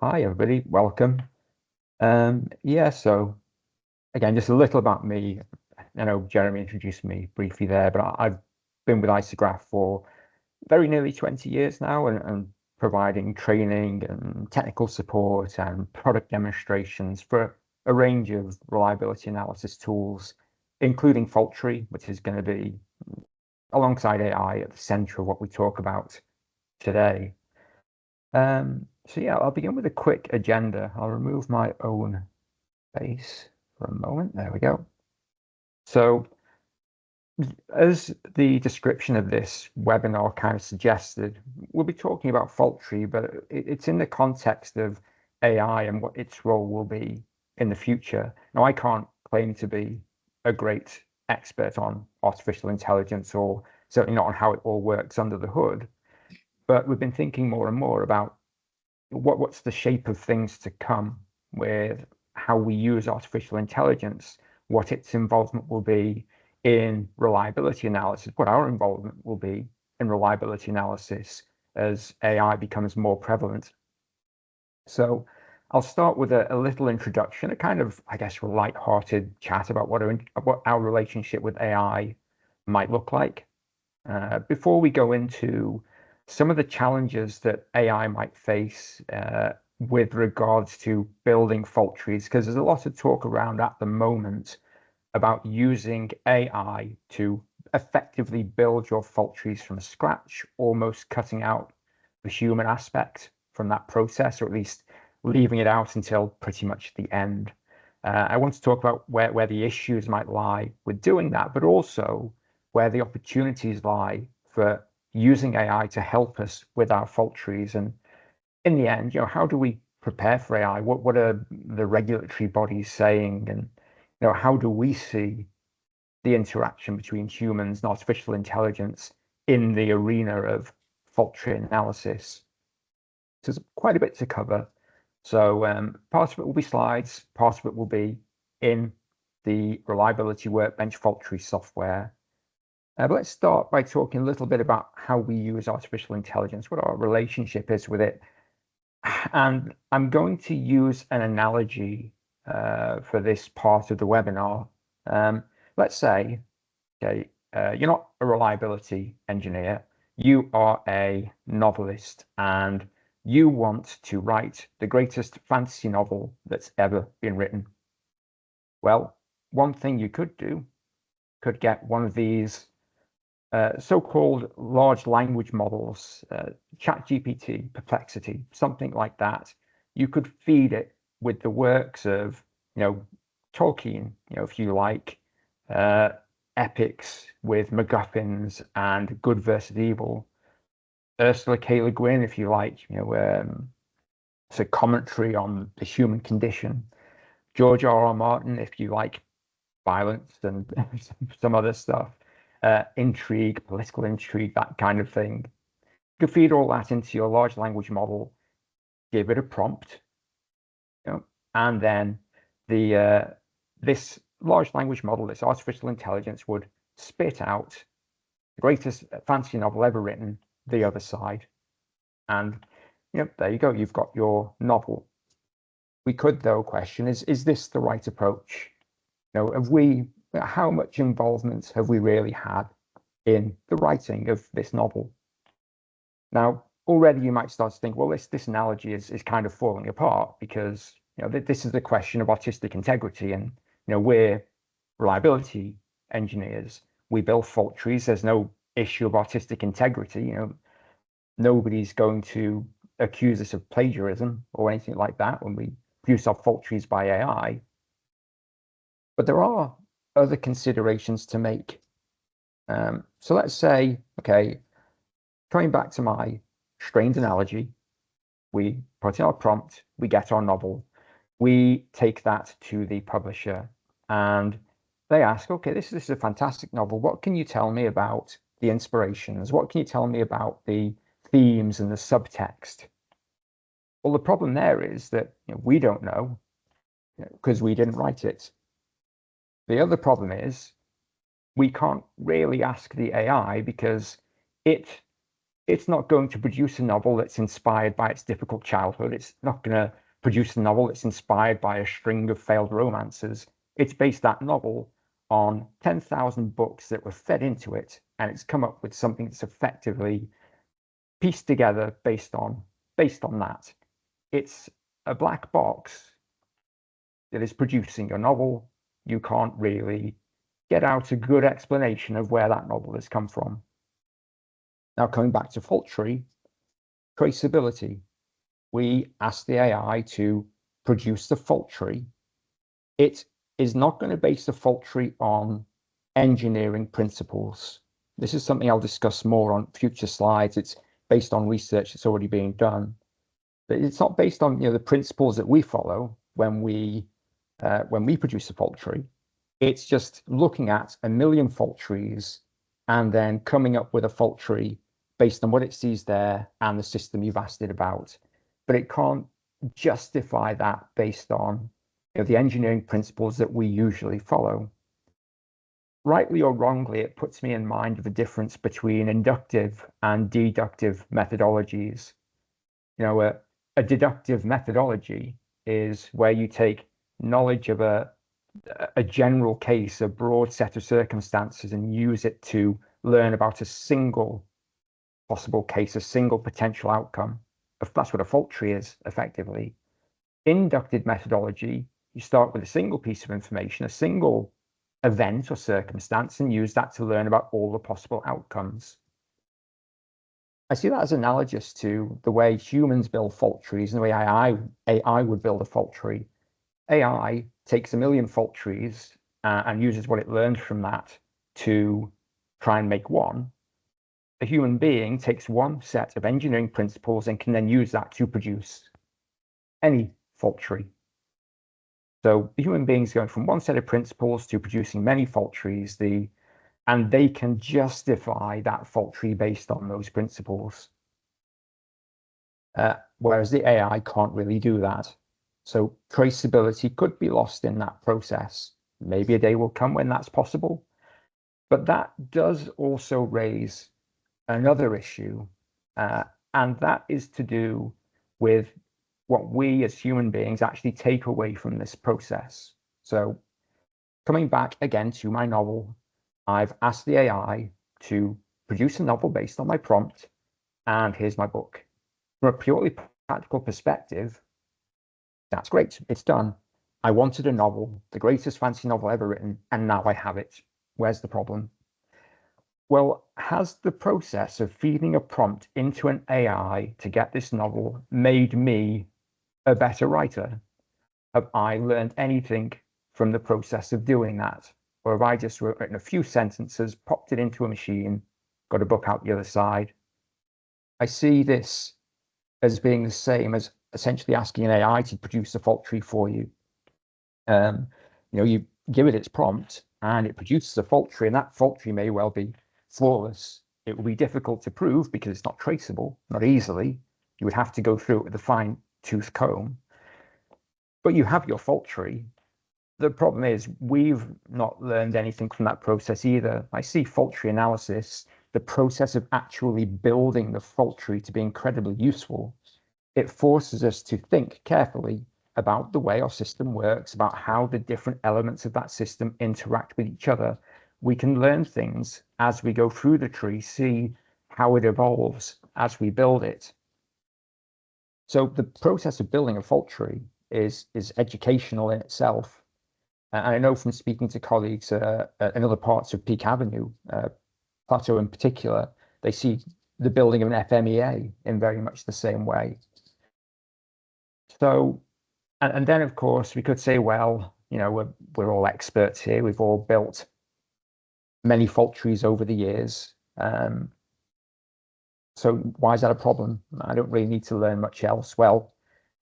Hi, everybody. Welcome. Yeah, so again, just a little about me. I know Jeremy introduced me briefly there, but I've been with Isograph for very nearly 20 years now and providing training and technical support and product demonstrations for a range of reliability analysis tools, including fault tree, which is going to be alongside AI at the center of what we talk about today. So yeah, I'll begin with a quick agenda. I'll remove my own face for a moment. There we go. So as the description of this webinar kind of suggested, we'll be talking about fault tree, but it's in the context of AI and what its role will be in the future. Now, I can't claim to be a great expert on artificial intelligence, or certainly not on how it all works under the hood, but we've been thinking more and more about what's the shape of things to come with how we use artificial intelligence, what its involvement will be in reliability analysis, what our involvement will be in reliability analysis as AI becomes more prevalent. So I'll start with a little introduction, a kind of, I guess, light-hearted chat about what our relationship with AI might look like. Before we go into some of the challenges that AI might face with regards to building fault trees, because there's a lot of talk around at the moment about using AI to effectively build your fault trees from scratch, almost cutting out the human aspect from that process, or at least leaving it out until pretty much the end. I want to talk about where the issues might lie with doing that, but also where the opportunities lie for using AI to help us with our fault trees. And in the end, how do we prepare for AI? What are the regulatory bodies saying? And how do we see the interaction between humans and artificial intelligence in the arena of fault tree analysis? So there's quite a bit to cover. So part of it will be slides, part of it will be in the reliability workbench fault tree software. But let's start by talking a little bit about how we use artificial intelligence, what our relationship is with it. And I'm going to use an analogy for this part of the webinar. Let's say, okay, you're not a reliability engineer, you are a novelist, and you want to write the greatest fantasy novel that's ever been written. Well, one thing you could do, could get one of these so-called large language models, ChatGPT, Perplexity, something like that. You could feed it with the works of, Tolkien, if you like, epics with MacGuffins and good versus evil. Ursula K. Le Guin, if you like, it's a commentary on the human condition. George R. R. Martin, if you like violence and some other stuff, intrigue, political intrigue, that kind of thing. You can feed all that into your large language model, give it a prompt, and then this large language model, this artificial intelligence, would spit out the greatest fantasy novel ever written, The Other Side. And there you go, you've got your novel. We could, though, question, is this the right approach? How much involvement have we really had in the writing of this novel? Now, already you might start to think, well, this analogy is kind of falling apart because this is a question of artistic integrity, and we're reliability engineers. We build fault trees. There's no issue of artistic integrity. Nobody's going to accuse us of plagiarism or anything like that when we produce our fault trees by AI. But there are other considerations to make. So let's say, okay, coming back to my strange analogy, we put in our prompt, we get our novel, we take that to the publisher, and they ask, okay, this is a fantastic novel. What can you tell me about the inspirations? What can you tell me about the themes and the subtext? Well, the problem there is that we don't know because we didn't write it. The other problem is we can't really ask the AI because it it's not going to produce a novel that's inspired by its difficult childhood. It's not going to produce a novel that's inspired by a string of failed romances. It's based that novel on 10,000 books that were fed into it, and it's come up with something that's effectively pieced together based on that. It's a black box that is producing a novel. You can't really get out a good explanation of where that novel has come from. Now, coming back to fault tree, traceability. We ask the AI to produce the fault tree. It is not going to base the fault tree on engineering principles. This is something I'll discuss more on future slides. It's based on research that's already being done, but it's not based on the principles that we follow when we produce a fault tree. It's just looking at a million fault trees and then coming up with a fault tree based on what it sees there and the system you've asked it about. But it can't justify that based on the engineering principles that we usually follow. Rightly or wrongly, it puts me in mind of the difference between inductive and deductive methodologies. A deductive methodology is where you take knowledge of a general case, a broad set of circumstances, and use it to learn about a single possible case, a single potential outcome. That's what a fault tree is, effectively. Inductive methodology, you start with a single piece of information, a single event or circumstance, and use that to learn about all the possible outcomes. I see that as analogous to the way humans build fault trees and the way AI would build a fault tree. AI takes a million fault trees and uses what it learned from that to try and make one. A human being takes one set of engineering principles and can then use that to produce any fault tree. So the human being's going from one set of principles to producing many fault trees, and they can justify that fault tree based on those principles. Whereas the AI can't really do that. So traceability could be lost in that process. Maybe a day will come when that's possible. But that does also raise another issue, and that is to do with what we as human beings actually take away from this process. So coming back again to my novel, I've asked the AI to produce a novel based on my prompt, and here's my book. From a purely practical perspective, that's great, it's done. I wanted a novel, the greatest fantasy novel ever written, and now I have it. Where's the problem? Well, has the process of feeding a prompt into an AI to get this novel made me a better writer? Have I learned anything from the process of doing that? Or have I just written a few sentences, popped it into a machine, got a book out the other side? I see this as being the same as essentially asking an AI to produce a fault tree for you. You give it its prompt and it produces a fault tree, and that fault tree may well be flawless. It will be difficult to prove because it's not traceable, not easily. You would have to go through it with a fine-tooth comb. But you have your fault tree. The problem is we've not learned anything from that process either. I see fault tree analysis, the process of actually building the fault tree, to be incredibly useful. It forces us to think carefully about the way our system works, about how the different elements of that system interact with each other. We can learn things as we go through the tree, see how it evolves as we build it. So the process of building a fault tree is educational in itself. And I know from speaking to colleagues in other parts of Peak Avenue, Plateau in particular, they see the building of an FMEA in very much the same way. So, and then of course we could say, well, we're all experts here. We've all built many fault trees over the years. So why is that a problem? I don't really need to learn much else. Well,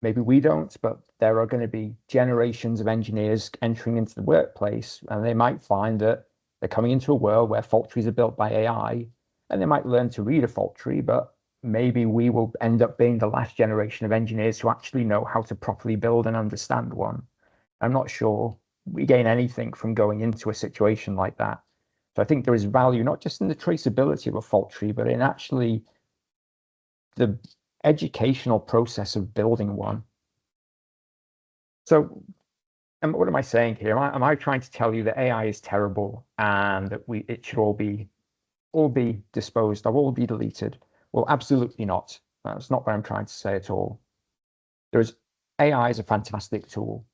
maybe we don't, but there are going to be generations of engineers entering into the workplace, and they might find that they're coming into a world where fault trees are built by AI, and they might learn to read a fault tree, but maybe we will end up being the last generation of engineers who actually know how to properly build and understand one. I'm not sure we gain anything from going into a situation like that. So I think there is value not just in the traceability of a fault tree, but in actually the educational process of building one. So what am I saying here? Am I trying to tell you that AI is terrible and that it should all be disposed of, all be deleted? Well, absolutely not. That's not what I'm trying to say at all. AI is a fantastic tool.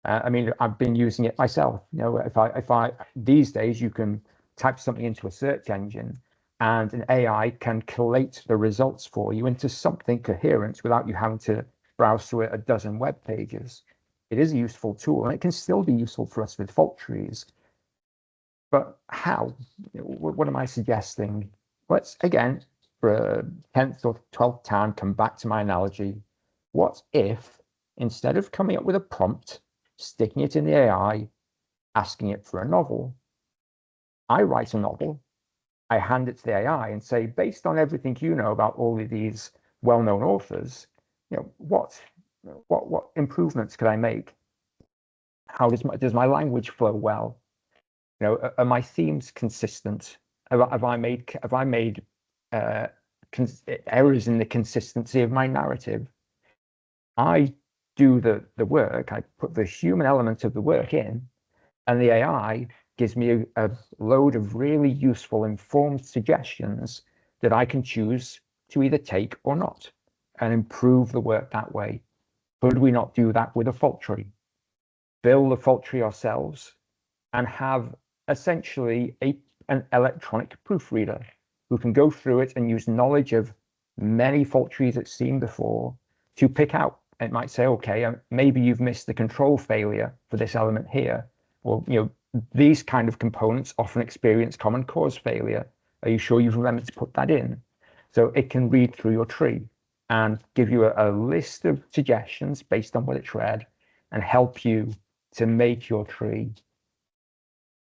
I mean, I've been using it myself. If I these days you can type something into a search engine and an AI can collate the results for you into something coherent without you having to browse through a dozen web pages. It is a useful tool, and it can still be useful for us with fault trees. But how? What am I suggesting? Let's, again, for a 10th or 12th time, come back to my analogy. What if, instead of coming up with a prompt, sticking it in the AI, asking it for a novel, I write a novel, I hand it to the AI and say, based on everything you know about all of these well-known authors, what improvements could I make? How does my language flow well? Are my themes consistent? Have I made errors in the consistency of my narrative? I do the work. I put the human element of the work in, and the AI gives me a load of really useful, informed suggestions that I can choose to either take or not, and improve the work that way. Could we not do that with a fault tree? Build the fault tree ourselves and have essentially an electronic proofreader who can go through it and use knowledge of many fault trees it's seen before to pick out. It might say, okay, maybe you've missed the control failure for this element here. Or, these kind of components often experience common cause failure. Are you sure you've remembered to put that in? So it can read through your tree and give you a list of suggestions based on what it's read and help you to make your tree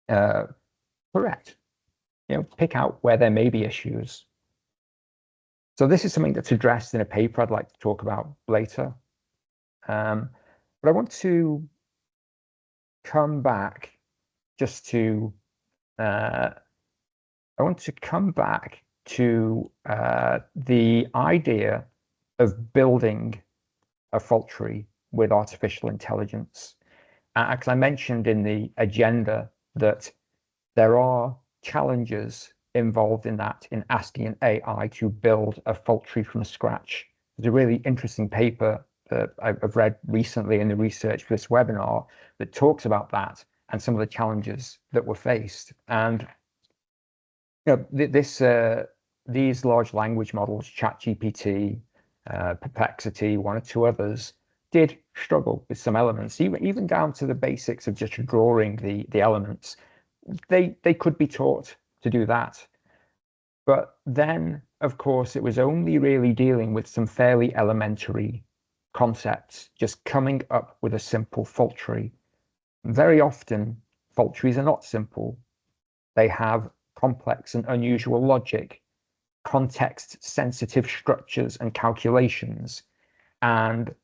correct. Pick out where there may be issues. So this is something that's addressed in a paper I'd like to talk about later. But I want to come back just to the idea of building a fault tree with artificial intelligence. Because I mentioned in the agenda that there are challenges involved in that, in asking an AI to build a fault tree from scratch. There's a really interesting paper that I've read recently in the research for this webinar that talks about that and some of the challenges that were faced. And these large language models, ChatGPT, Perplexity, one or two others, did struggle with some elements, even down to the basics of just drawing the elements. They could be taught to do that. But then, of course, it was only really dealing with some fairly elementary concepts, just coming up with a simple fault tree. Very often, fault trees are not simple. They have complex and unusual logic, context-sensitive structures and calculations. And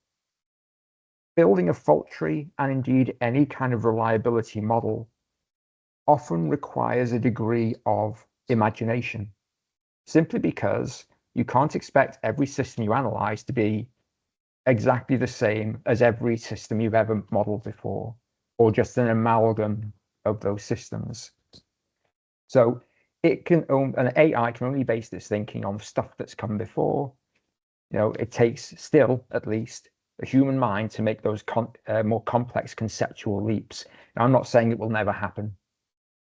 building a fault tree, and indeed any kind of reliability model, often requires a degree of imagination, simply because you can't expect every system you analyze to be exactly the same as every system you've ever modeled before, or just an amalgam of those systems. So an AI can only base its thinking on stuff that's come before. It takes still, at least, a human mind to make those more complex conceptual leaps. Now, I'm not saying it will never happen.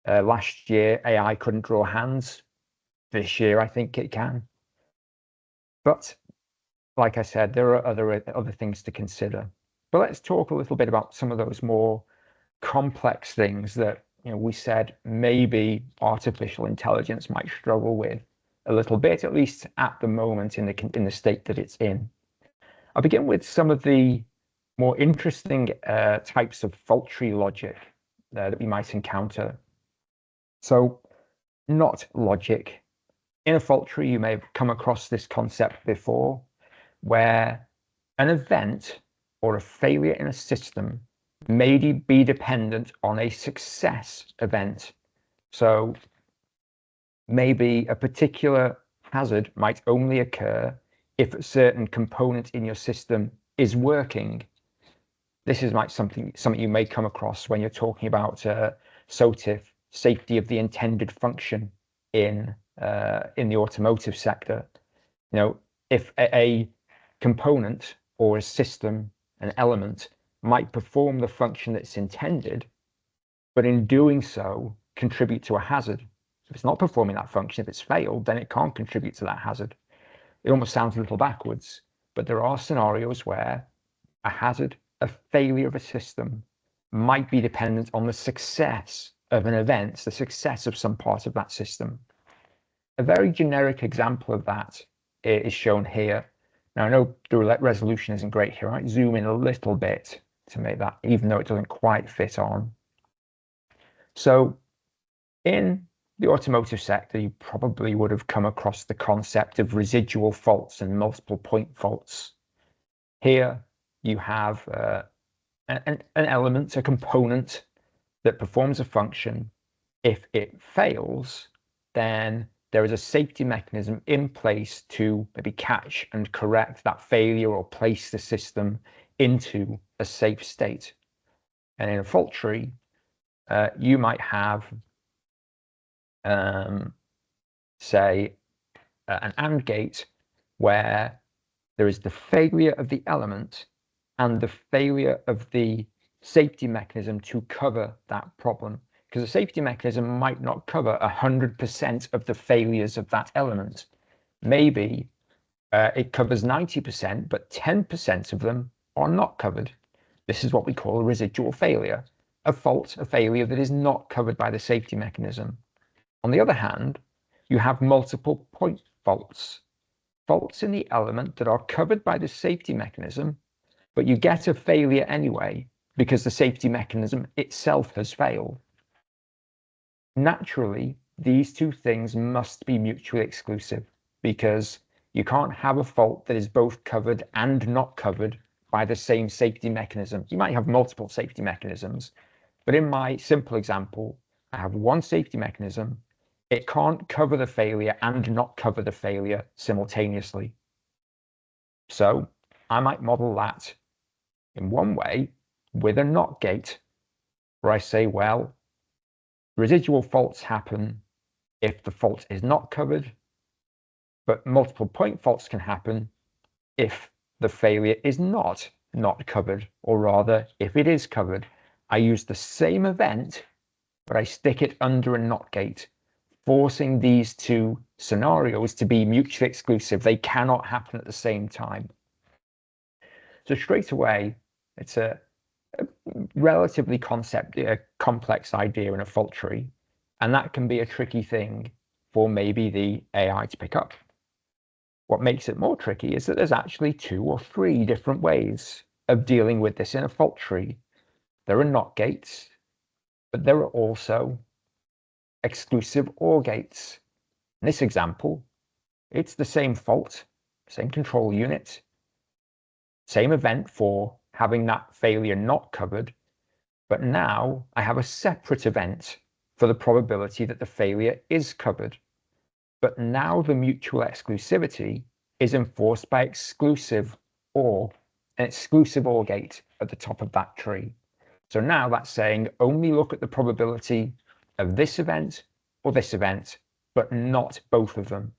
Last year, AI couldn't draw hands. This year, I think it can. But like I said, there are other things to consider. But let's talk a little bit about some of those more complex things that we said maybe artificial intelligence might struggle with a little bit, at least at the moment in the state that it's in. I'll begin with some of the more interesting types of fault tree logic that we might encounter. So, not logic. In a fault tree, you may have come across this concept before, where an event or a failure in a system may be dependent on a success event. So maybe a particular hazard might only occur if a certain component in your system is working. This is like something you may come across when you're talking about SOTIF, safety of the intended function in the automotive sector. You know, if a component or a system, an element, might perform the function that's intended, but in doing so contribute to a hazard. If it's not performing that function, if it's failed, then it can't contribute to that hazard. It almost sounds a little backwards, but there are scenarios where a hazard, a failure of a system, might be dependent on the success of an event, the success of some part of that system. A very generic example of that is shown here. Now, I know the resolution isn't great here. I might zoom in a little bit to make that, even though it doesn't quite fit on. So in the automotive sector, you probably would have come across the concept of residual faults and multiple point faults. Here you have an element, a component that performs a function. If it fails, then there is a safety mechanism in place to maybe catch and correct that failure or place the system into a safe state. And in a fault tree, you might have, say, an AND gate where there is the failure of the element and the failure of the safety mechanism to cover that problem. Because the safety mechanism might not cover 100% of the failures of that element. Maybe it covers 90%, but 10% of them are not covered. This is what we call a residual failure, a fault, a failure that is not covered by the safety mechanism. On the other hand, you have multiple point faults, faults in the element that are covered by the safety mechanism, but you get a failure anyway because the safety mechanism itself has failed. Naturally, these two things must be mutually exclusive because you can't have a fault that is both covered and not covered by the same safety mechanism. You might have multiple safety mechanisms, but in my simple example, I have one safety mechanism. It can't cover the failure and not cover the failure simultaneously. So I might model that in one way with a NOT gate, where I say, well, residual faults happen if the fault is not covered, but multiple point faults can happen if the failure is not covered, or rather, if it is covered. I use the same event, but I stick it under a NOT gate, forcing these two scenarios to be mutually exclusive. They cannot happen at the same time. So straight away, it's a relatively complex idea in a fault tree, and that can be a tricky thing for maybe the AI to pick up. What makes it more tricky is that there's actually 2 or 3 different ways of dealing with this in a fault tree. There are NOT gates, but there are also exclusive OR gates. In this example, it's the same fault, same control unit, same event for having that failure not covered, but now I have a separate event for the probability that the failure is covered. But now the mutual exclusivity is enforced by exclusive OR, an exclusive OR gate at the top of that tree. So now that's saying only look at the probability of this event or this event, but not both of them.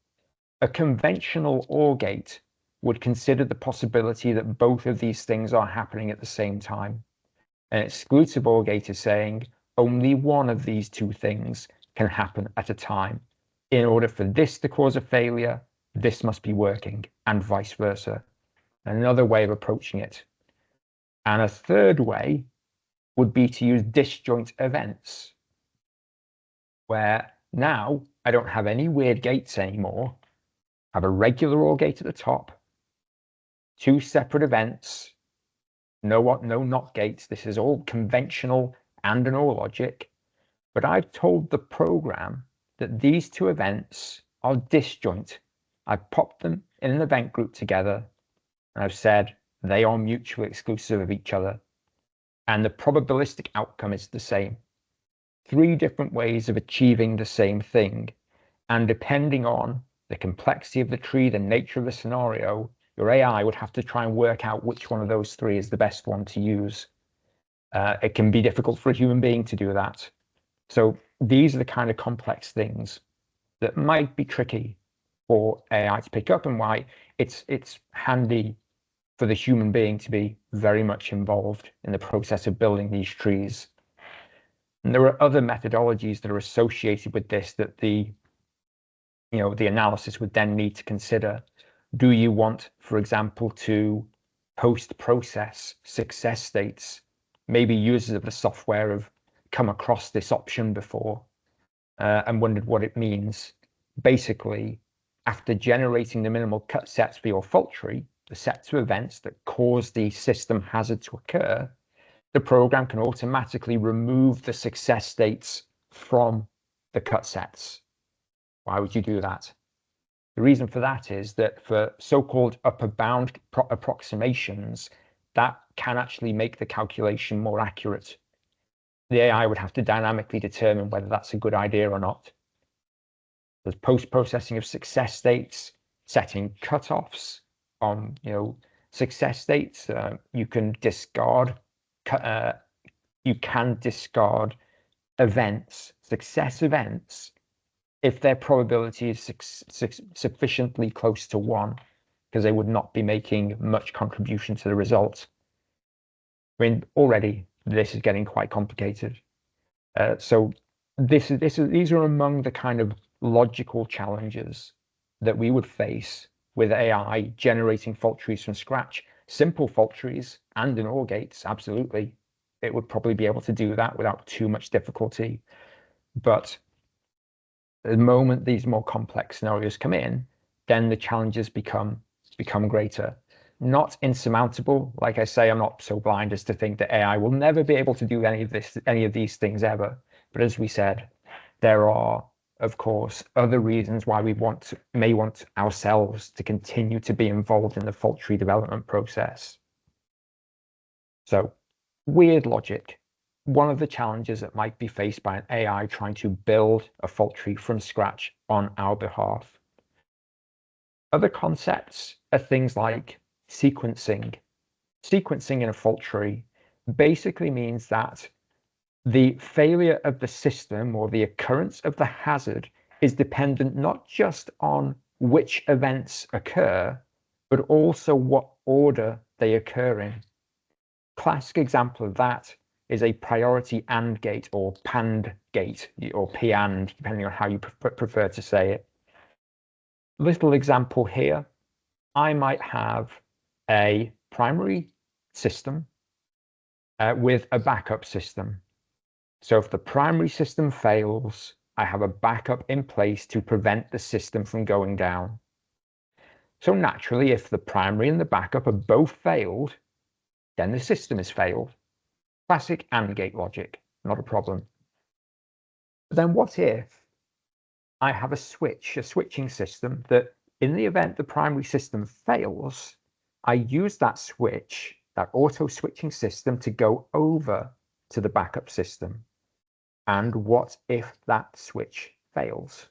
A conventional OR gate would consider the possibility that both of these things are happening at the same time. An exclusive OR gate is saying only one of these 2 things can happen at a time. In order for this to cause a failure, this must be working, and vice versa. Another way of approaching it. And a third way would be to use disjoint events, where now I don't have any weird gates anymore. I have a regular OR gate at the top, 2 separate events, no NOT gates. This is all conventional and an OR logic, but I've told the program that these 2 events are disjoint. I've popped them in an event group together, and I've said they are mutually exclusive of each other, and the probabilistic outcome is the same. 3 different ways of achieving the same thing, and depending on the complexity of the tree, the nature of the scenario, your AI would have to try and work out which one of those three is the best one to use. It can be difficult for a human being to do that. So these are the kind of complex things that might be tricky for AI to pick up, and why it's handy for the human being to be very much involved in the process of building these trees. And there are other methodologies that are associated with this that the analysis would then need to consider. Do you want, for example, to post-process success states? Maybe users of the software have come across this option before and wondered what it means. Basically, after generating the minimal cut sets for your fault tree, the sets of events that cause the system hazard to occur, the program can automatically remove the success states from the cut sets. Why would you do that? The reason for that is that for so-called upper bound approximations, that can actually make the calculation more accurate. The AI would have to dynamically determine whether that's a good idea or not. There's post-processing of success states, setting cutoffs on success states. You can discard events, success events, if their probability is sufficiently close to 1, because they would not be making much contribution to the result. I mean, already this is getting quite complicated. So these are among the kind of logical challenges that we would face with AI generating fault trees from scratch. Simple fault trees and in OR gates, absolutely. It would probably be able to do that without too much difficulty. But the moment these more complex scenarios come in, then the challenges become greater. Not insurmountable. Like I say, I'm not so blind as to think that AI will never be able to do any of these things ever. But as we said, there are, of course, other reasons why we may want ourselves to continue to be involved in the fault tree development process. So, weird logic. One of the challenges that might be faced by an AI trying to build a fault tree from scratch on our behalf. Other concepts are things like sequencing. Sequencing in a fault tree basically means that the failure of the system or the occurrence of the hazard is dependent not just on which events occur, but also what order they occur in. Classic example of that is a priority AND gate or PAND gate, or PAND, depending on how you prefer to say it. Little example here, I might have a primary system with a backup system. So if the primary system fails, I have a backup in place to prevent the system from going down. So naturally, if the primary and the backup are both failed, then the system is failed. Classic AND gate logic, not a problem. But then what if I have a switching system that in the event the primary system fails, I use that switch, that auto switching system, to go over to the backup system. And what if that switch fails?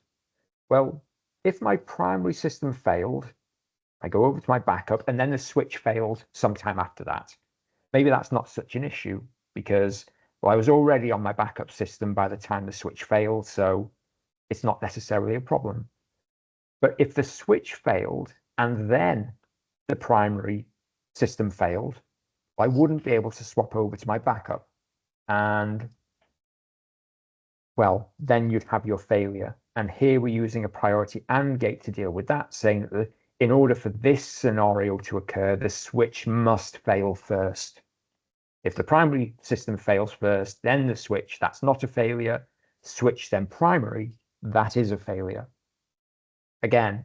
Well, if my primary system failed, I go over to my backup and then the switch failed sometime after that. Maybe that's not such an issue because, well, I was already on my backup system by the time the switch failed, so it's not necessarily a problem. But if the switch failed and then the primary system failed, I wouldn't be able to swap over to my backup. And well, then you'd have your failure. And here we're using a priority AND gate to deal with that, saying that in order for this scenario to occur, the switch must fail first. If the primary system fails first, then the switch, that's not a failure. Switch then primary, that is a failure. Again,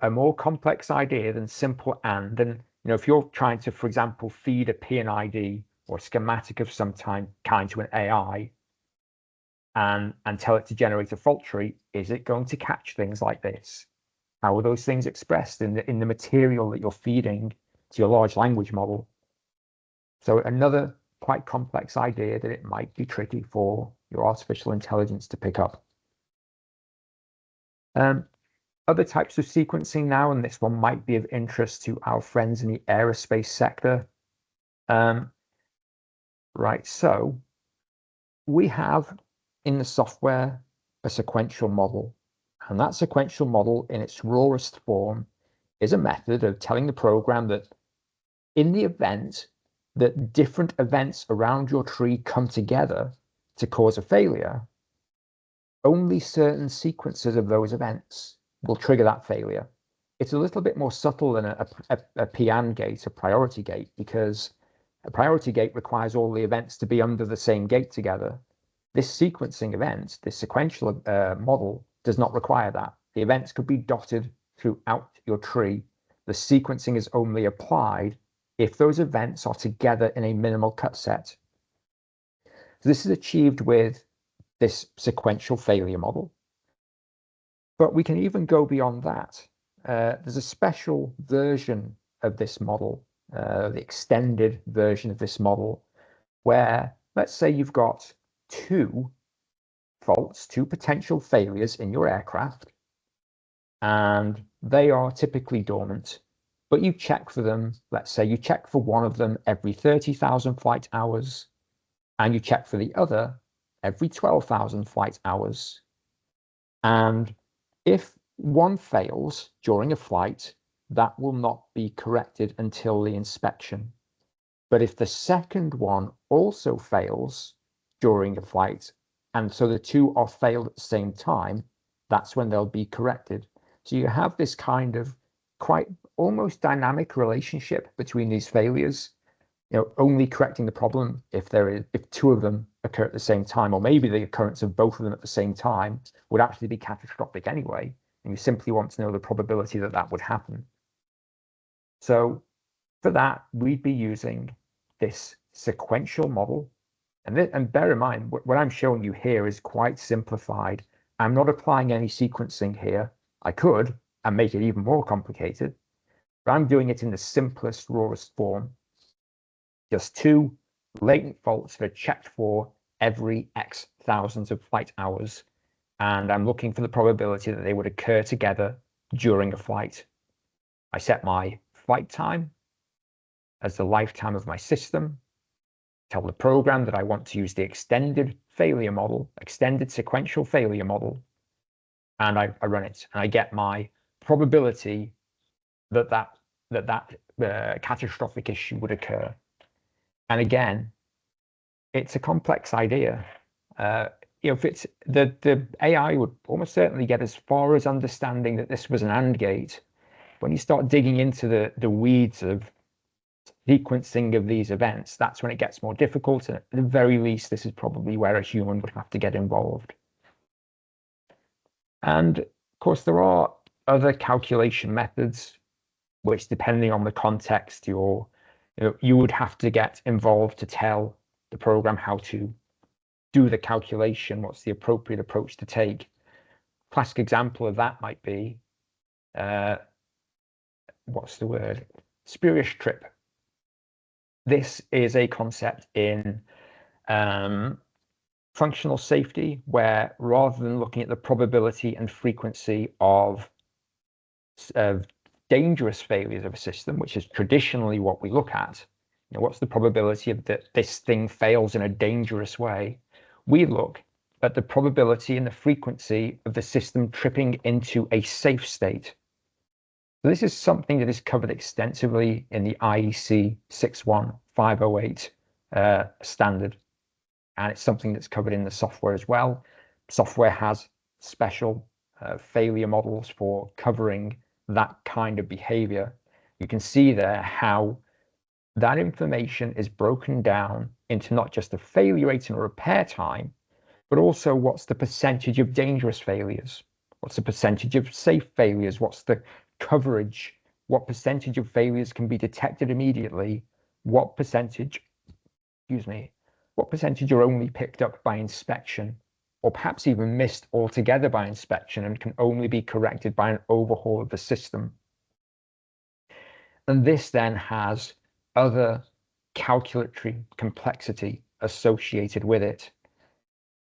a more complex idea than simple AND. And if you're trying to, for example, feed a PNID or schematic of some kind to an AI, and tell it to generate a fault tree, is it going to catch things like this? How are those things expressed in the material that you're feeding to your large language model? So another quite complex idea that it might be tricky for your artificial intelligence to pick up. other types of sequencing now, and this one might be of interest to our friends in the aerospace sector. Right, so we have in the software a sequential model, and that sequential model in its rawest form is a method of telling the program that in the event that different events around your tree come together to cause a failure, only certain sequences of those events will trigger that failure. It's a little bit more subtle than a PAN gate, a priority gate, because a priority gate requires all the events to be under the same gate together. This sequencing event, this sequential model, does not require that. The events could be dotted throughout your tree. The sequencing is only applied if those events are together in a minimal cut set. So this is achieved with this sequential failure model. But we can even go beyond that. There's a special version of this model, the extended version of this model, where let's say you've got two faults, two potential failures in your aircraft, and they are typically dormant, but you check for them. Let's say you check for one of them every 30,000 flight hours, and you check for the other every 12,000 flight hours. And if one fails during a flight, that will not be corrected until the inspection. But if the second one also fails during a flight, and so the two are failed at the same time, that's when they'll be corrected. So you have this kind of quite almost dynamic relationship between these failures, only correcting the problem if two of them occur at the same time, or maybe the occurrence of both of them at the same time would actually be catastrophic anyway, and you simply want to know the probability that that would happen. So for that, we'd be using this sequential model. And bear in mind, what I'm showing you here is quite simplified. I'm not applying any sequencing here. I could and make it even more complicated, but I'm doing it in the simplest, rawest form. Just two latent faults that are checked for every X thousands of flight hours, and I'm looking for the probability that they would occur together during a flight. I set my flight time as the lifetime of my system, tell the program that I want to use the extended failure model, extended sequential failure model, and I run it, and I get my probability that catastrophic issue would occur. And again, it's a complex idea. If it's the AI would almost certainly get as far as understanding that this was an AND gate. When you start digging into the weeds of sequencing of these events, that's when it gets more difficult. And at the very least, this is probably where a human would have to get involved. And of course, there are other calculation methods, which depending on the context, you would have to get involved to tell the program how to do the calculation, what's the appropriate approach to take. Classic example of that might be, what's the word? Spurious trip. This is a concept in functional safety, where rather than looking at the probability and frequency of dangerous failures of a system, which is traditionally what we look at, what's the probability of that this thing fails in a dangerous way, we look at the probability and the frequency of the system tripping into a safe state. So this is something that is covered extensively in the IEC 61508 standard, and it's something that's covered in the software as well. Software has special failure models for covering that kind of behavior. You can see there how that information is broken down into not just the failure rate and repair time, but also what's the percentage of dangerous failures, what's the percentage of safe failures, what's the coverage, what percentage of failures can be detected immediately, what percentage are only picked up by inspection, or perhaps even missed altogether by inspection and can only be corrected by an overhaul of the system. And this then has other calculatory complexity associated with it.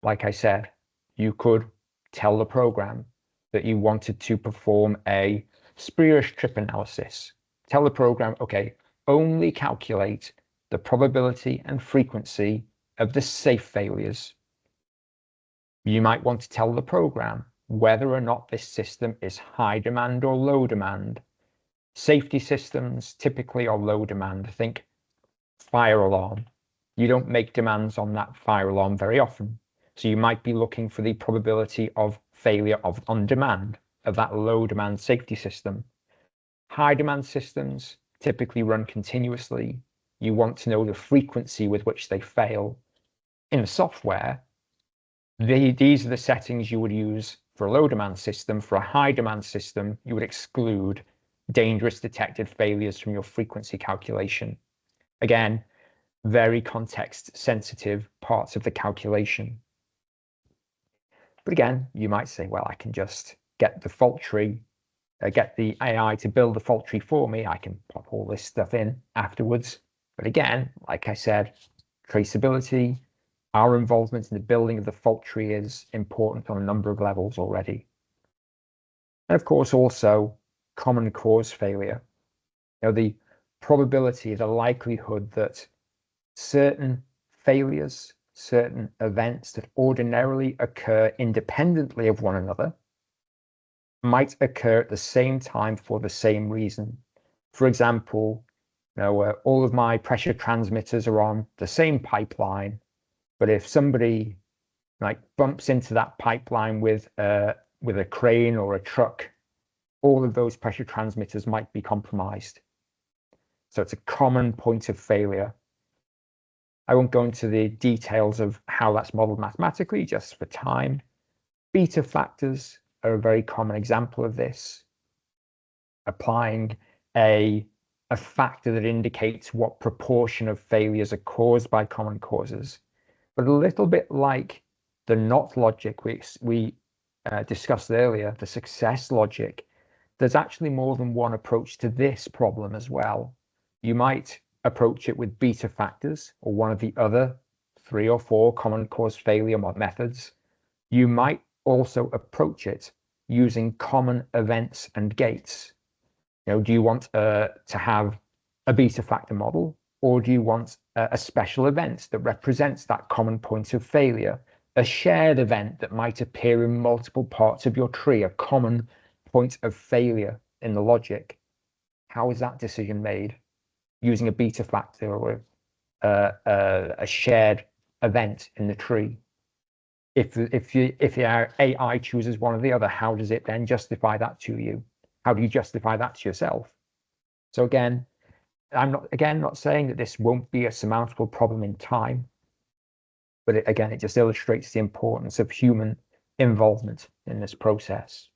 Like I said, you could tell the program that you wanted to perform a spurious trip analysis. Tell the program, okay, only calculate the probability and frequency of the safe failures. You might want to tell the program whether or not this system is high demand or low demand. Safety systems typically are low demand. Think fire alarm. You don't make demands on that fire alarm very often. So you might be looking for the probability of failure on demand of that low demand safety system. High demand systems typically run continuously. You want to know the frequency with which they fail. In the software, these are the settings you would use for a low demand system. For a high demand system, you would exclude dangerous detected failures from your frequency calculation. Again, very context sensitive parts of the calculation. But again, you might say, well, I can just get the fault tree, get the AI to build the fault tree for me. I can pop all this stuff in afterwards. But again, like I said, traceability, our involvement in the building of the fault tree is important on a number of levels already. And of course, also common cause failure. The probability, the likelihood that certain failures, certain events that ordinarily occur independently of one another might occur at the same time for the same reason. For example, all of my pressure transmitters are on the same pipeline, but if somebody bumps into that pipeline with a crane or a truck, all of those pressure transmitters might be compromised. So it's a common point of failure. I won't go into the details of how that's modeled mathematically, just for time. Beta factors are a very common example of this. Applying a factor that indicates what proportion of failures are caused by common causes. But a little bit like the NOT logic we discussed earlier, the success logic, there's actually more than one approach to this problem as well. You might approach it with beta factors or one of the other 3 or 4 common cause failure methods. You might also approach it using common events and gates. Do you want to have a beta factor model, or do you want a special event that represents that common point of failure, a shared event that might appear in multiple parts of your tree, a common point of failure in the logic? How is that decision made? Using a beta factor or a shared event in the tree. If your AI chooses one or the other, how does it then justify that to you? How do you justify that to yourself? So again, I'm not saying that this won't be a surmountable problem in time, but it just illustrates the importance of human involvement in this process.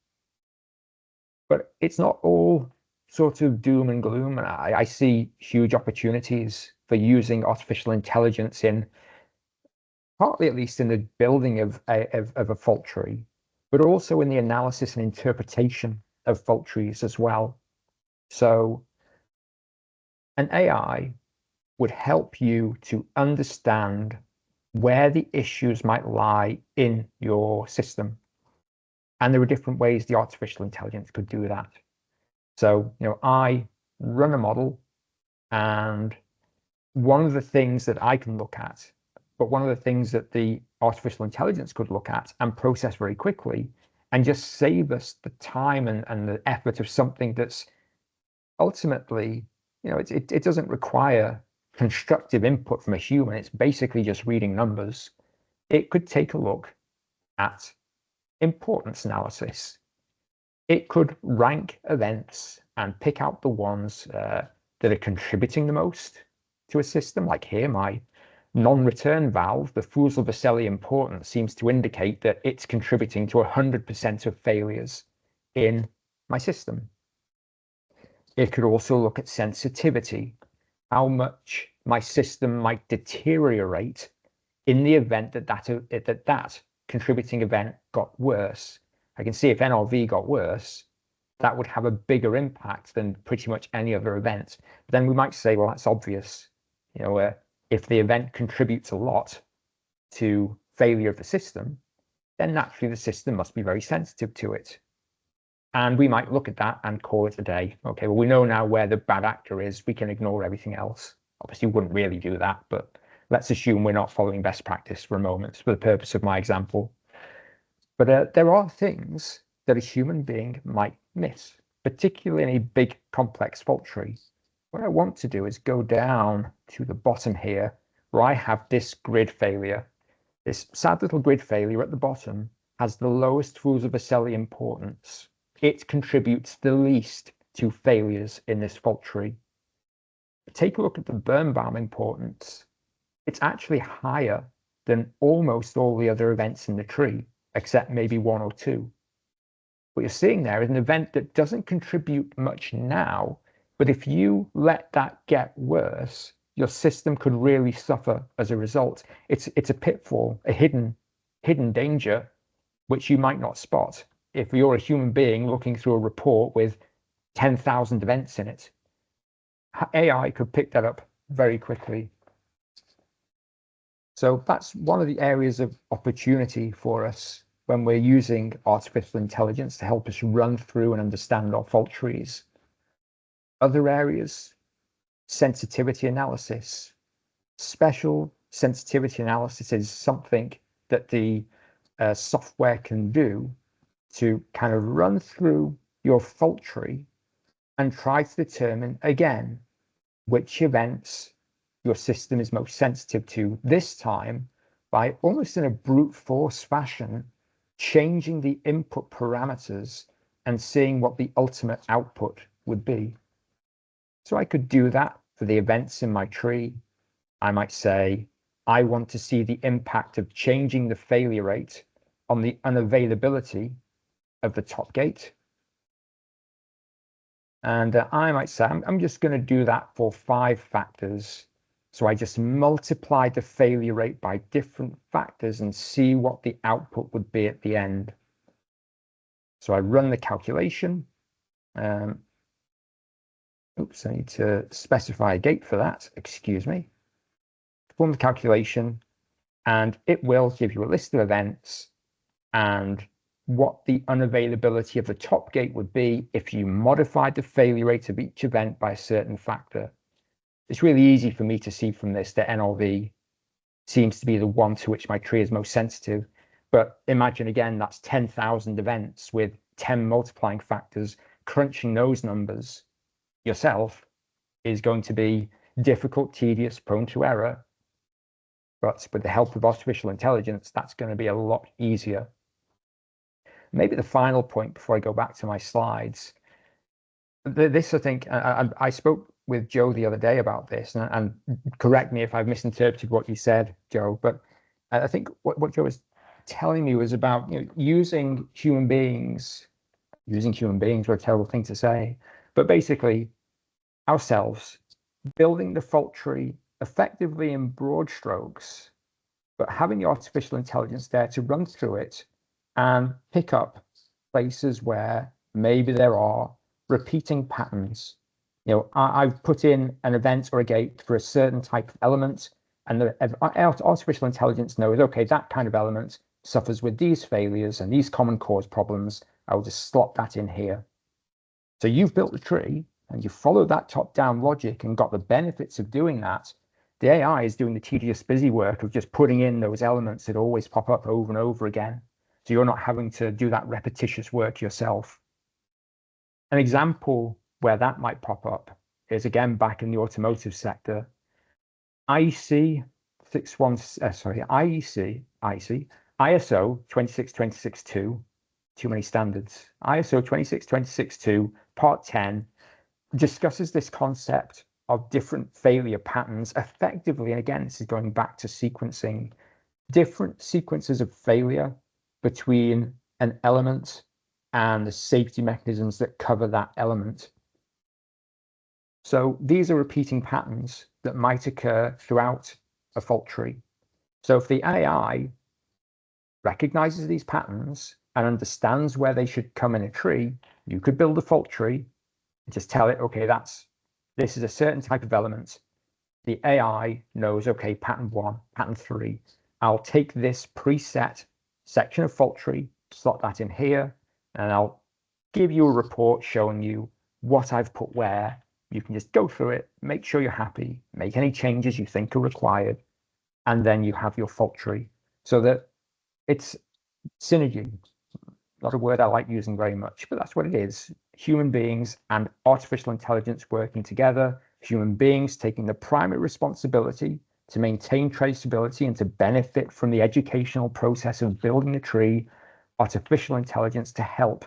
But it's not all sort of doom and gloom. And I see huge opportunities for using artificial intelligence in, partly at least in the building of a fault tree, but also in the analysis and interpretation of fault trees as well. So an AI would help you to understand where the issues might lie in your system. And there are different ways the artificial intelligence could do that. So, I run a model, and one of the things that I can look at, but one of the things that the artificial intelligence could look at and process very quickly and just save us the time and the effort of something that's ultimately, it doesn't require constructive input from a human. It's basically just reading numbers. It could take a look at importance analysis. It could rank events and pick out the ones that are contributing the most to a system. Like here, my non-return valve, the Fusel-Vasselli importance, seems to indicate that it's contributing to 100% of failures in my system. It could also look at sensitivity, how much my system might deteriorate in the event that contributing event got worse. I can see if NRV got worse, that would have a bigger impact than pretty much any other event. But then we might say, well, that's obvious. If the event contributes a lot to failure of the system, then naturally the system must be very sensitive to it. And we might look at that and call it a day. Okay, well, we know now where the bad actor is. We can ignore everything else. Obviously, we wouldn't really do that, but let's assume we're not following best practice for a moment for the purpose of my example. But there are things that a human being might miss, particularly in a big, complex fault tree. What I want to do is go down to the bottom here, where I have this grid failure. This sad little grid failure at the bottom has the lowest Fusel-Vasselli importance. It contributes the least to failures in this fault tree. Take a look at the Birnbaum importance. It's actually higher than almost all the other events in the tree, except maybe one or two. What you're seeing there is an event that doesn't contribute much now, but if you let that get worse, your system could really suffer as a result. It's a pitfall, a hidden danger, which you might not spot if you're a human being looking through a report with 10,000 events in it. AI could pick that up very quickly. So that's one of the areas of opportunity for us when we're using artificial intelligence to help us run through and understand our fault trees. Other areas, sensitivity analysis. Special sensitivity analysis is something that the software can do to kind of run through your fault tree and try to determine, again, which events your system is most sensitive to, this time by almost in a brute force fashion, changing the input parameters and seeing what the ultimate output would be. So I could do that for the events in my tree. I might say, I want to see the impact of changing the failure rate on the unavailability of the top gate. And I might say, I'm just going to do that for 5 factors. So I just multiply the failure rate by different factors and see what the output would be at the end. So I run the calculation. Oops, I need to specify a gate for that. Excuse me. Perform the calculation, and it will give you a list of events and what the unavailability of the top gate would be if you modified the failure rate of each event by a certain factor. It's really easy for me to see from this that NRV seems to be the one to which my tree is most sensitive. But imagine again, that's 10,000 events with 10 multiplying factors. Crunching those numbers yourself is going to be difficult, tedious, prone to error. But with the help of artificial intelligence, that's going to be a lot easier. Maybe the final point before I go back to my slides. This, I think, I spoke with Joe the other day about this, and correct me if I've misinterpreted what you said, Joe, but I think what Joe was telling me was about using human beings. Using human beings were a terrible thing to say, but basically ourselves building the fault tree effectively in broad strokes, but having the artificial intelligence there to run through it and pick up places where maybe there are repeating patterns. I've put in an event or a gate for a certain type of element, and the artificial intelligence knows, okay, that kind of element suffers with these failures and these common cause problems. I'll just slot that in here. So you've built the tree and you followed that top-down logic and got the benefits of doing that. The AI is doing the tedious, busy work of just putting in those elements that always pop up over and over again. So you're not having to do that repetitious work yourself. An example where that might pop up is again back in the automotive sector. IEC 26262, too many standards. ISO 26262, part 10, discusses this concept of different failure patterns effectively. And again, this is going back to sequencing, different sequences of failure between an element and the safety mechanisms that cover that element. So these are repeating patterns that might occur throughout a fault tree. So if the AI recognizes these patterns and understands where they should come in a tree, you could build a fault tree and just tell it, okay, this is a certain type of element. The AI knows, okay, pattern 1, pattern 3. I'll take this preset section of fault tree, slot that in here, and I'll give you a report showing you what I've put where. You can just go through it, make sure you're happy, make any changes you think are required, and then you have your fault tree. So that it's synergy, not a word I like using very much, but that's what it is. Human beings and artificial intelligence working together, human beings taking the primary responsibility to maintain traceability and to benefit from the educational process of building a tree, artificial intelligence to help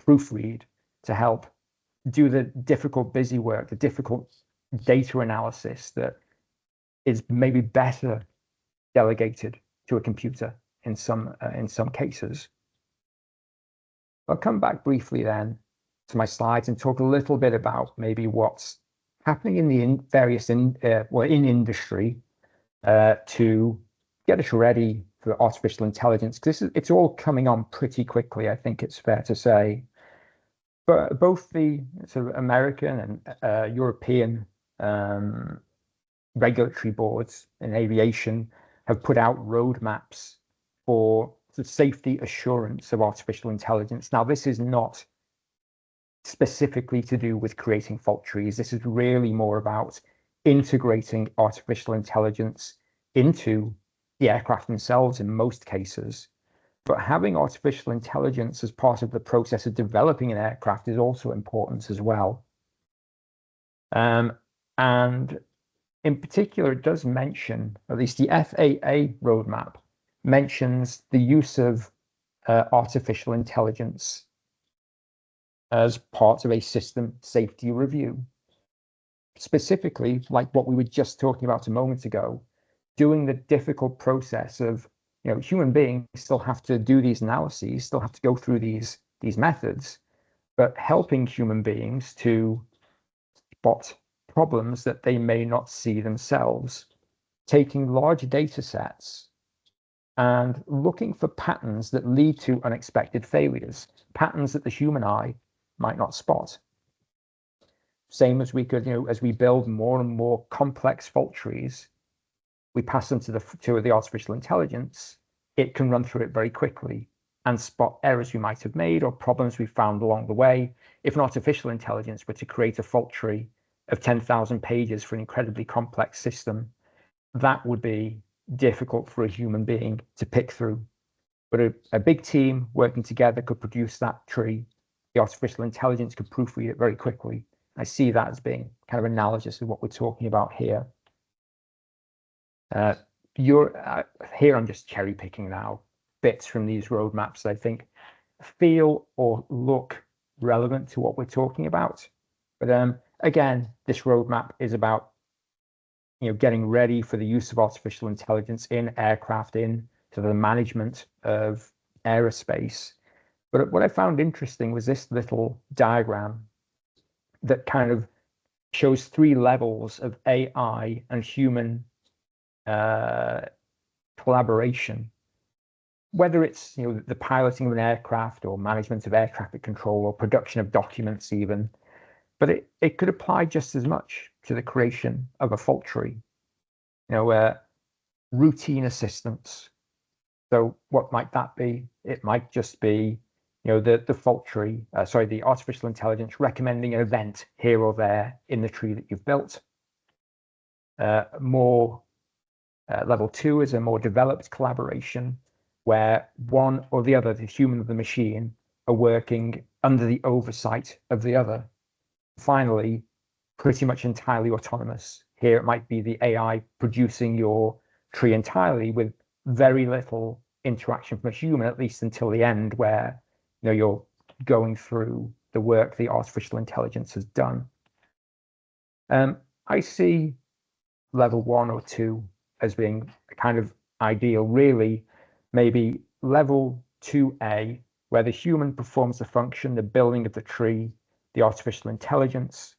proofread, to help do the difficult, busy work, the difficult data analysis that is maybe better delegated to a computer in some cases. I'll come back briefly then to my slides and talk a little bit about maybe what's happening in the various industry to get us ready for artificial intelligence. Because it's all coming on pretty quickly, I think it's fair to say. But both the sort of American and European regulatory boards in aviation have put out roadmaps for the safety assurance of artificial intelligence. Now, this is not specifically to do with creating fault trees. This is really more about integrating artificial intelligence into the aircraft themselves in most cases. But having artificial intelligence as part of the process of developing an aircraft is also important as well. And in particular, it does mention, at least the FAA roadmap mentions the use of artificial intelligence as part of a system safety review. Specifically, like what we were just talking about a moment ago, doing the difficult process of, human beings still have to do these analyses, still have to go through these methods, but helping human beings to spot problems that they may not see themselves, taking large data sets and looking for patterns that lead to unexpected failures, patterns that the human eye might not spot. Same as we could, as we build more and more complex fault trees, we pass them to the artificial intelligence, it can run through it very quickly and spot errors we might have made or problems we found along the way. If an artificial intelligence were to create a fault tree of 10,000 pages for an incredibly complex system, that would be difficult for a human being to pick through. But a big team working together could produce that tree. The artificial intelligence could proofread it very quickly. I see that as being kind of analogous with what we're talking about here. Here I'm just cherry picking now bits from these roadmaps that I think feel or look relevant to what we're talking about. But again, this roadmap is about getting ready for the use of artificial intelligence in aircraft, in to the management of aerospace. But what I found interesting was this little diagram that kind of shows 3 levels of AI and human collaboration, whether it's the piloting of an aircraft or management of air traffic control or production of documents even, but it could apply just as much to the creation of a fault tree, routine assistance. So what might that be? It might just be the fault tree, the artificial intelligence recommending an event here or there in the tree that you've built. Level 2 is a more developed collaboration where one or the other, the human or the machine, are working under the oversight of the other. Finally, pretty much entirely autonomous. Here it might be the AI producing your tree entirely with very little interaction from a human, at least until the end, where you're going through the work the artificial intelligence has done. I see level 1 or 2 as being kind of ideal. Really, maybe level 2A, where the human performs the function, the building of the tree, the artificial intelligence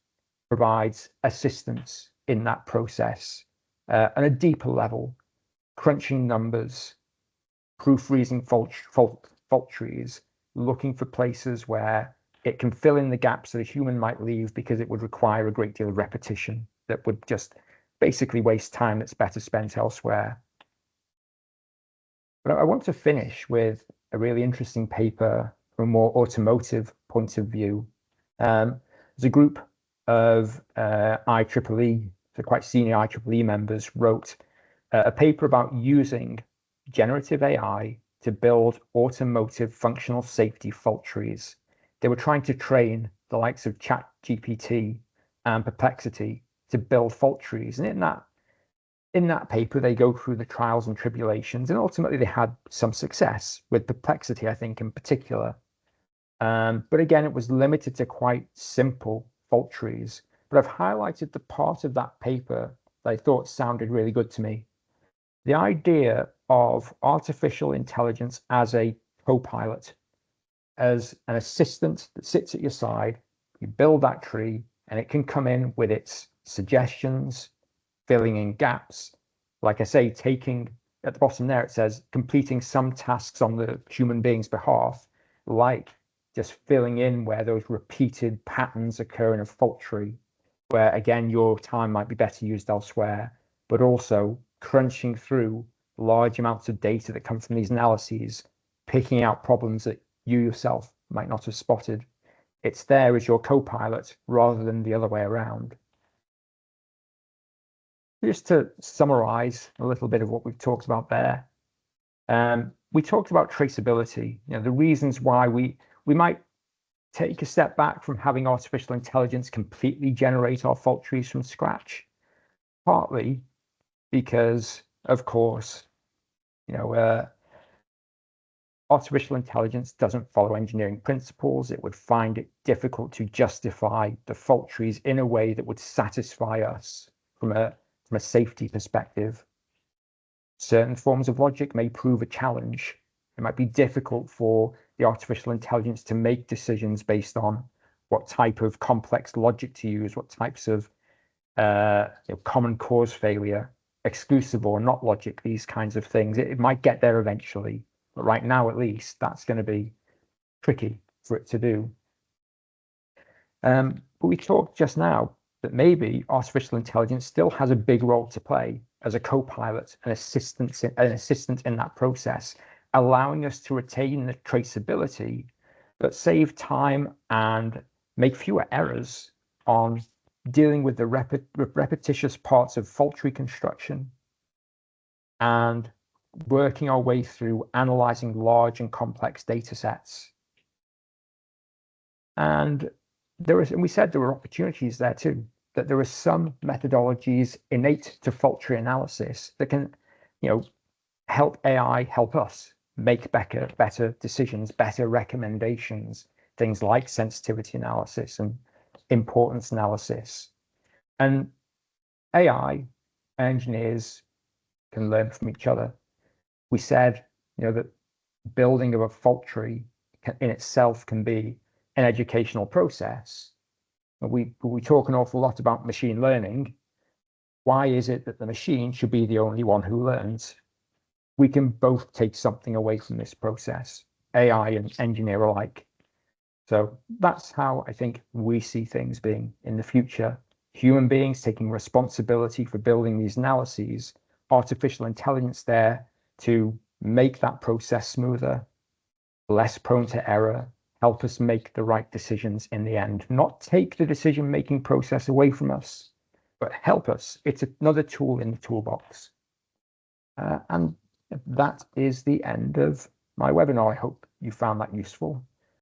provides assistance in that process. And a deeper level, crunching numbers, proofreading fault trees, looking for places where it can fill in the gaps that a human might leave because it would require a great deal of repetition that would just basically waste time that's better spent elsewhere. But I want to finish with a really interesting paper from a more automotive point of view. There's a group of IEEE, so quite senior IEEE members, wrote a paper about using generative AI to build automotive functional safety fault trees. They were trying to train the likes of ChatGPT and Perplexity to build fault trees. And in that paper, they go through the trials and tribulations, and ultimately they had some success with Perplexity, I think, in particular. But again, it was limited to quite simple fault trees. But I've highlighted the part of that paper that I thought sounded really good to me. The idea of artificial intelligence as a co-pilot, as an assistant that sits at your side. You build that tree and it can come in with its suggestions, filling in gaps. Like I say, taking at the bottom there, it says completing some tasks on the human being's behalf, like just filling in where those repeated patterns occur in a fault tree, where again, your time might be better used elsewhere, but also crunching through large amounts of data that come from these analyses, picking out problems that you yourself might not have spotted. It's there as your co-pilot rather than the other way around. Just to summarize a little bit of what we've talked about there, we talked about traceability, the reasons why we might take a step back from having artificial intelligence completely generate our fault trees from scratch, partly because, of course, artificial intelligence doesn't follow engineering principles. It would find it difficult to justify the fault trees in a way that would satisfy us from a safety perspective. Certain forms of logic may prove a challenge. It might be difficult for the artificial intelligence to make decisions based on what type of complex logic to use, what types of common cause failure, exclusive or not logic, these kinds of things. It might get there eventually, but right now, at least, that's going to be tricky for it to do. But we talked just now that maybe artificial intelligence still has a big role to play as a co-pilot, an assistant in that process, allowing us to retain the traceability, but save time and make fewer errors on dealing with the repetitious parts of fault tree construction and working our way through analyzing large and complex data sets. And we said there were opportunities there too, that there are some methodologies innate to fault tree analysis that can, help AI help us make better decisions, better recommendations, things like sensitivity analysis and importance analysis. And AI engineers can learn from each other. We said, that building of a fault tree in itself can be an educational process. We talk an awful lot about machine learning. Why is it that the machine should be the only one who learns? We can both take something away from this process, AI and engineer alike. So that's how I think we see things being in the future. Human beings taking responsibility for building these analyses, artificial intelligence there to make that process smoother, less prone to error, help us make the right decisions in the end, not take the decision-making process away from us, but help us. It's another tool in the toolbox. And that is the end of my webinar. I hope you found that useful.